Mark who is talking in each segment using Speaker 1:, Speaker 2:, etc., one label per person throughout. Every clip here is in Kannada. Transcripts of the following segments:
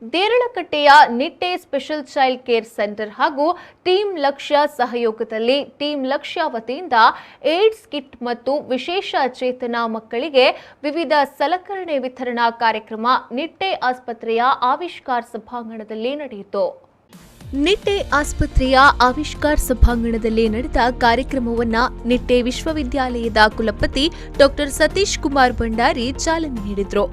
Speaker 1: ದೇರಳಕಟ್ಟೆಯ Nitte special child care centre ಹಾಗೂ ಟೀಮ್ ಲಕ್ಷ್ಯ ಸಹಯೋಗದಲ್ಲಿ ಟೀಮ್ ಲಕ್ಷ್ಯ ವತಿಯಿಂದ ಏಡ್ಸ್ ಕಿಟ್ ಮತ್ತು ವಿಶೇಷ ಚೇತನ ಮಕ್ಕಳಿಗೆ ವಿವಿಧ ಸಲಕರಣೆ ವಿತರಣಾ ಕಾರ್ಯಕ್ರಮ ನಿಟ್ಟೆ ಆಸ್ಪತ್ರೆಯ ಆವಿಷ್ಕಾರ ಸಭಾಂಗಣದಲ್ಲಿ ನಡೆಯಿತು. ನಿಟ್ಟೆ ಆಸ್ಪತ್ರೆಯ ಆವಿಷ್ಕಾರ ಸಭಾಂಗಣದಲ್ಲಿ ನಡೆದ ಕಾರ್ಯಕ್ರಮವನ್ನು ನಿಟ್ಟೆ ವಿಶ್ವವಿದ್ಯಾಲಯದ ಕುಲಪತಿ ಡಾಕ್ಟರ್ ಸತೀಶ್ ಕುಮಾರ್ ಭಂಡಾರಿ ಚಾಲನೆ ನೀಡಿದರು.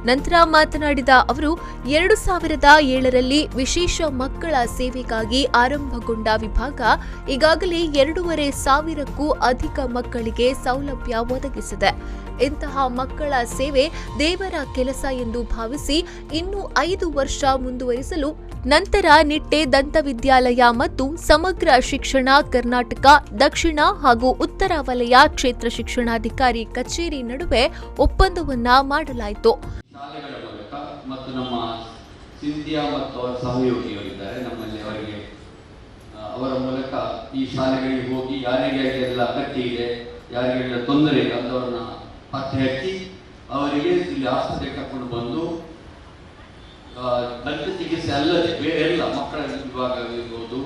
Speaker 1: ನಂತರ ಮಾತನಾಡಿದ ಅವರು 2007ರಲ್ಲಿ ವಿಶೇಷ ಮಕ್ಕಳ ಸೇವೆಗಾಗಿ ಆರಂಭಗೊಂಡ ವಿಭಾಗ ಈಗಾಗಲೇ 2,500ಕ್ಕೂ ಅಧಿಕ ಮಕ್ಕಳಿಗೆ ಸೌಲಭ್ಯ ಒದಗಿಸಿದೆ. ಇಂತಹ ಮಕ್ಕಳ ಸೇವೆ ದೇವರ ಕೆಲಸ ಎಂದು ಭಾವಿಸಿ ಇನ್ನೂ 5 ವರ್ಷ ಮುಂದುವರಿಸಲು ನಂತರ ನಿಟ್ಟೆ ದಂತವಿದ್ಯಾಲಯ ಮತ್ತು ಸಮಗ್ರ ಶಿಕ್ಷಣ ಕರ್ನಾಟಕ ದಕ್ಷಿಣ ಹಾಗೂ ಉತ್ತರ ವಲಯ ಕ್ಷೇತ್ರ ಶಿಕ್ಷಣಾಧಿಕಾರಿ ಕಚೇರಿ ನಡುವೆ ಒಪ್ಪಂದವನ್ನ ಮಾಡಲಾಯಿತು.
Speaker 2: ಶಾಲೆಗಳ ಮೂಲಕ ಮತ್ತು ನಮ್ಮ ಸಿಂಧಿಯಾ ಮತ್ತು ಅವರ ಸಹಯೋಗಿಗಳಿದ್ದಾರೆ ನಮ್ಮಲ್ಲಿ, ಅವರ ಮೂಲಕ ಈ ಶಾಲೆಗಳಿಗೆ ಹೋಗಿ ಯಾರಿಗೆಲ್ಲ ಅಗತ್ಯ ಇದೆ, ಯಾರಿಗೆಲ್ಲ ತೊಂದರೆ ಇದೆ ಅಂತವ್ರನ್ನ ಪತ್ತೆ ಹಚ್ಚಿ ಅವರಿಗೆ ಇಲ್ಲಿ ಆಸ್ಪತ್ರೆಗೆ ಕರ್ಕೊಂಡು ಬಂದು ದಂತ ಚಿಕಿತ್ಸೆ ಅಲ್ಲದೆ ಬೇರೆ ಎಲ್ಲ ಮಕ್ಕಳ ವಿಭಾಗ ಇರ್ಬೋದು,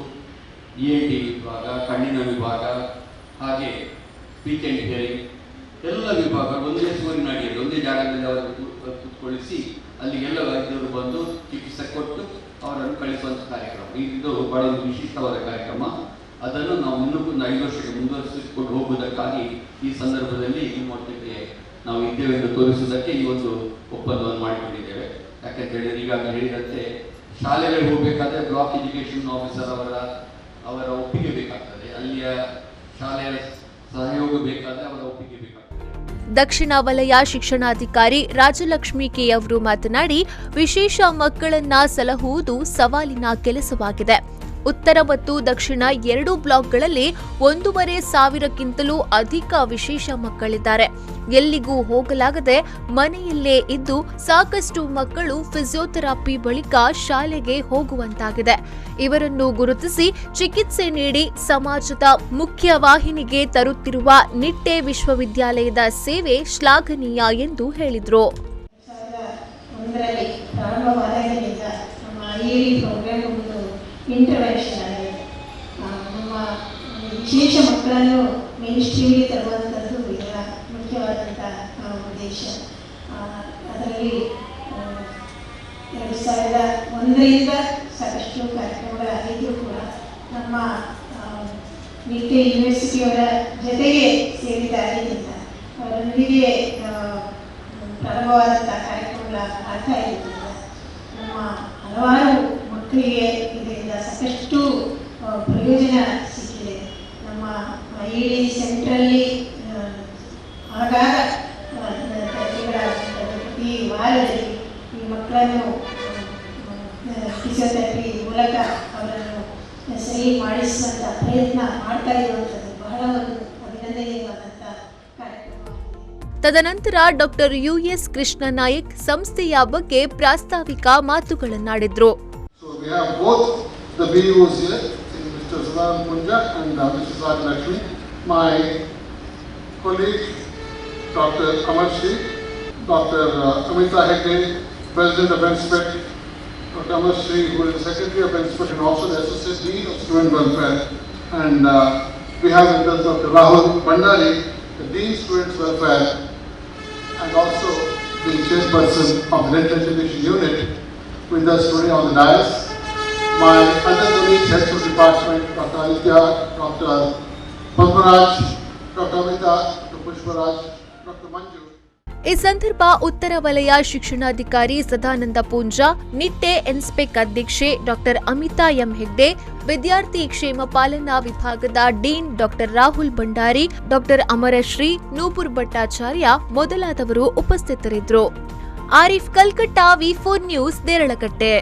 Speaker 2: ENT ವಿಭಾಗ, ಕಣ್ಣಿನ ವಿಭಾಗ, ಹಾಗೆ ಸ್ಪೀಚ್ ಅಂಡ್ ಹಿಯರಿಂಗ್ ಎಲ್ಲ ವಿಭಾಗ ಒಂದೇ ಸೂರಿನ ಅಡಿಯಲ್ಲಿ ಒಂದೇ ಜಾಗದಲ್ಲಿ ಅವರನ್ನು ಕುತ್ಕೊಳಿಸಿ ಅಲ್ಲಿಗೆಲ್ಲ ವೈದ್ಯರು ಬಂದು ಚಿಕಿತ್ಸೆ ಕೊಟ್ಟು ಅವರನ್ನು ಕಳಿಸುವಂಥ ಕಾರ್ಯಕ್ರಮ. ಇದು ಬಹಳ ವಿಶಿಷ್ಟವಾದ ಕಾರ್ಯಕ್ರಮ. ಅದನ್ನು ನಾವು ಇನ್ನೂ 5 ವರ್ಷಕ್ಕೆ ಮುಂದುವರಿಸಿಕೊಂಡು ಹೋಗುವುದಕ್ಕಾಗಿ ಈ ಸಂದರ್ಭದಲ್ಲಿ ನಿಮ್ಮೊಟ್ಟಿಗೆ ನಾವು ಇದ್ದೇವೆ ಎಂದು ತೋರಿಸುವುದಕ್ಕೆ ಈ ಒಂದು ಒಪ್ಪಂದವನ್ನು ಮಾಡಿಕೊಂಡಿದ್ದೇವೆ. ಯಾಕೆಂತ ಹೇಳಿದ್ರೆ ಈಗಾಗಲೇ ಹೇಳಿದಂತೆ ಶಾಲೆಗಳಿಗೆ ಹೋಗಬೇಕಾದ್ರೆ ಬ್ಲಾಕ್ ಎಜುಕೇಷನ್ ಆಫೀಸರ್ ಅವರ ಒಪ್ಪಿಗೆ ಬೇಕಾಗ್ತದೆ, ಅಲ್ಲಿಯ ಶಾಲೆಯ ಸಹಯೋಗ ಬೇಕಾದರೆ ಅವರ ಒಪ್ಪಿಗೆ ಬೇಕಾಗ್ತದೆ.
Speaker 1: ದಕ್ಷಿಣ ವಲಯ ಶಿಕ್ಷಣಾಧಿಕಾರಿ ರಾಜಲಕ್ಷ್ಮಿ ಕೆ ಅವರು ಮಾತನಾಡಿ, ವಿಶೇಷ ಮಕ್ಕಳನ್ನ ಸಲಹುವುದು ಸವಾಲಿನ ಕೆಲಸವಾಗಿದೆ. ಉತ್ತರ ಮತ್ತು ದಕ್ಷಿಣ 2 ಬ್ಲಾಕ್ಗಳಲ್ಲಿ 1,500ಕ್ಕಿಂತಲೂ ಅಧಿಕ ವಿಶೇಷ ಮಕ್ಕಳಿದ್ದಾರೆ. ಎಲ್ಲಿಗೂ ಹೋಗಲಾಗದೆ ಮನೆಯಲ್ಲೇ ಇದ್ದು ಸಾಕಷ್ಟು ಮಕ್ಕಳು ಫಿಸಿಯೋಥೆರಪಿ ಬಳಿಕ ಶಾಲೆಗೆ ಹೋಗುವಂತಾಗಿದೆ. ಇವರನ್ನು ಗುರುತಿಸಿ ಚಿಕಿತ್ಸೆ ನೀಡಿ ಸಮಾಜದ ಮುಖ್ಯ ವಾಹಿನಿಗೆ ತರುತ್ತಿರುವ ನಿಟ್ಟೆ ವಿಶ್ವವಿದ್ಯಾಲಯದ ಸೇವೆ ಶ್ಲಾಘನೀಯ ಎಂದು ಹೇಳಿದರು.
Speaker 3: ಇಂಟರ್ವೆನ್ಷನ್ ಆಗಿದೆ. ನಮ್ಮ ವಿಶೇಷ ಮಕ್ಕಳನ್ನು ಮೇನ್ ಸ್ಟ್ರೀಮ್ಗೆ ತರುವಂಥದ್ದು ಇದರ ಮುಖ್ಯವಾದಂಥ ಉದ್ದೇಶ. ಅದರಲ್ಲಿ 2001ರಿಂದ ಸಾಕಷ್ಟು ಕಾರ್ಯಕ್ರಮಗಳಾಗಿದ್ದು ಕೂಡ ನಮ್ಮ ನಿಟ್ಟೆ ಯೂನಿವರ್ಸಿಟಿಯವರ ಜೊತೆಗೆ ಸೇರಿದಾಗಿದ್ದರಿಂದ ಅವರೊಂದಿಗೆ ಪ್ರಾರಂಭವಾದಂಥ ಕಾರ್ಯಕ್ರಮಗಳ ಆಗ್ತಾ ಇರೋದ್ರಿಂದ ನಮ್ಮ ಹಲವಾರು ಮಕ್ಕಳಿಗೆ ಇದರಿಂದ ಸಾಕಷ್ಟು ಪ್ರಯೋಜನ ಸಿಕ್ಕಿದೆ. ನಮ್ಮ ED ಸೆಂಟ್ರಲ್ಲಿ ಆಗಾಗ ಪ್ರತಿ ವಾರದಲ್ಲಿ ಈ ಮಕ್ಕಳನ್ನು ಫಿಸಿಯೋಥೆರಪಿ ಮೂಲಕ ಅವರನ್ನು ಸರಿ ಮಾಡಿಸುವಂಥ ಪ್ರಯತ್ನ ಮಾಡ್ತಾ ಇರುವಂಥದ್ದು ಬಹಳ ಒಂದು ಅಭಿನಂದನೀಯವಾದಂಥ ಕಾರ್ಯಕ್ರಮ.
Speaker 1: ತದನಂತರ ಡಾಕ್ಟರ್ US ಕೃಷ್ಣ ನಾಯಕ್ ಸಂಸ್ಥೆಯ ಬಗ್ಗೆ ಪ್ರಾಸ್ತಾವಿಕ ಮಾತುಗಳನ್ನಾಡಿದ್ರು.
Speaker 4: We have both the BUs here, Mr. Sadan Punja and Mrs. Lakshmi. My colleague, Dr. Amar Shri, Dr. Amita Hegde, President of NSPEC, Dr. Amar Shri, who is the Secretary of NSPEC and also the Associate Dean of Student Welfare, and we have with us Dr. Rahul Bhandari, the Dean Students Welfare, and also the Chairperson of the Dental Education Unit, with us today on the dais. My undergraduate heads of department, Dr. Aditya, Dr. Padmaraj, Dr. Amita, Dr. Pushparaj, Dr. Manju.
Speaker 1: ಈ ಸಂದರ್ಭ ಉತ್ತರ ವಲಯ ಶಿಕ್ಷಣಾಧಿಕಾರಿ ಸದಾನಂದ ಪೂಂಜಾ, ನಿಟ್ಟೆ ಎನ್ಸ್ಪೆಕ್ ಅಧ್ಯಕ್ಷೆ ಡಾಕ್ಟರ್ ಅಮಿತಾ ಎಂ ಹೆಗ್ಡೆ, ವಿದ್ಯಾರ್ಥಿ ಕ್ಷೇಮ ಪಾಲನಾ ವಿಭಾಗದ dean doctor Rahul Bhandari, doctor Amarashri, Nupur Bhattacharya ಮೊದಲಾದವರು ಉಪಸ್ಥಿತರಿದ್ದರು. Arif Kalkatta, V4 news, Deralakatte.